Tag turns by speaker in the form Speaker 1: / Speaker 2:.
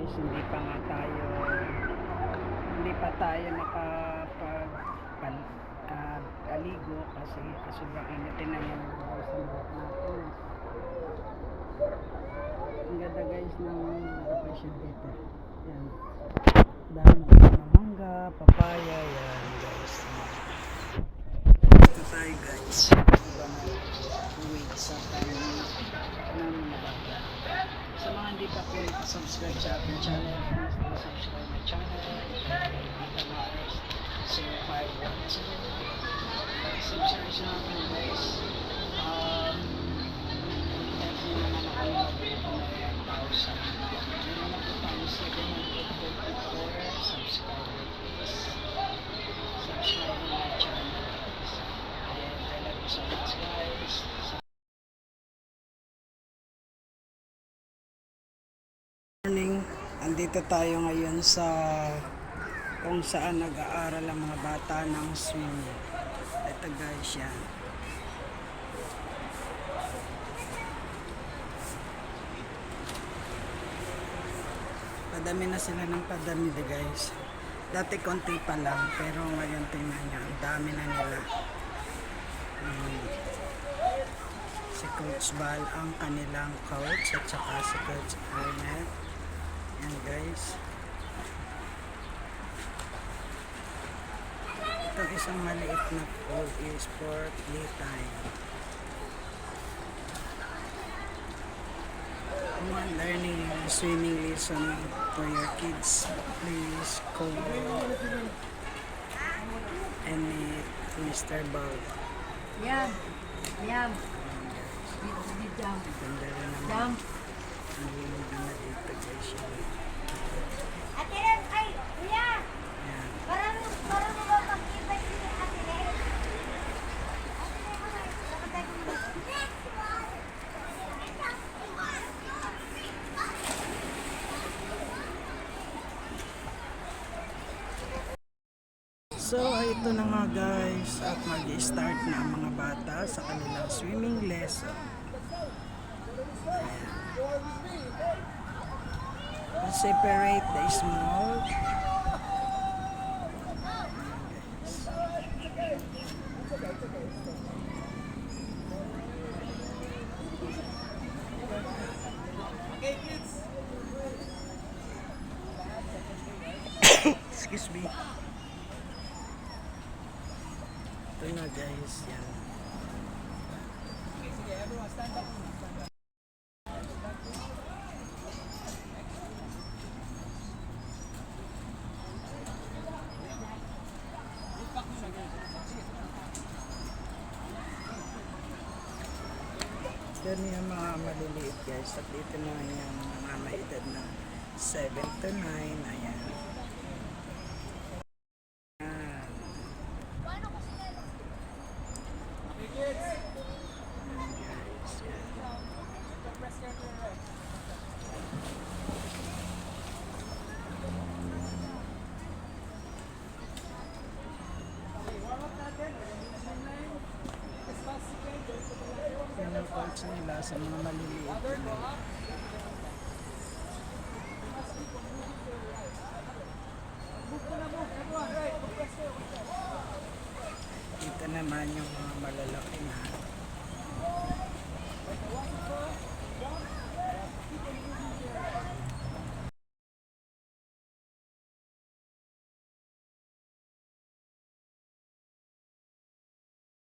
Speaker 1: guys, hindi pa tayo nakapagaligo kasi sobrang init na yung buhay sa buhok natin. Ang ganda guys ng location dito. Yan. Daming mga mangga, papaya, yan guys. Ito tayo guys. Iba na wait sa time ng mga. Sa mga hindi pa po subscribe sa ating channel, please subscribe my channel. Dito Mars 0512. Subscribe sa akin guys. Thank you naman ako ng 1,000. Hindi naman po tayo 734 subscriber please. Subscribe my channel. And I love you so much guys. Morning, andito tayo ngayon sa kung saan nag-aaral ang mga bata ng swimming. Ito guys yan. Padami na sila ng padami guys. Dati konti pa lang pero ngayon tingnan nyo, ang dami na nila. Si Coach Bal ang kanilang coach at saka si Coach Arnett. Yan guys. Itong isang maliit na pool is for playtime. Learning swimming lesson for your kids. Please call and meet Mr. Bal.
Speaker 2: Yum. Yum. Jump.
Speaker 1: Ganda rin naman.
Speaker 2: Jump.
Speaker 1: Ang linig na dito guys.
Speaker 2: Ate Ren, ay, kuya.
Speaker 1: Yan.
Speaker 2: Parang mo ba makita si Ate Ren?
Speaker 1: So, ito na nga guys at mag-start na ang mga bata sa kanilang swimming lesson. We'll separate the small. Excuse me. Ito na guys, yan.
Speaker 3: Sige, everyone stand up.
Speaker 1: Yan yung mga maliliit guys. At dito na yung mga may edad na 7 to 9. Ayan. Yan ang coach nila sa mga maliliit. Ito naman yung mga malalaki na.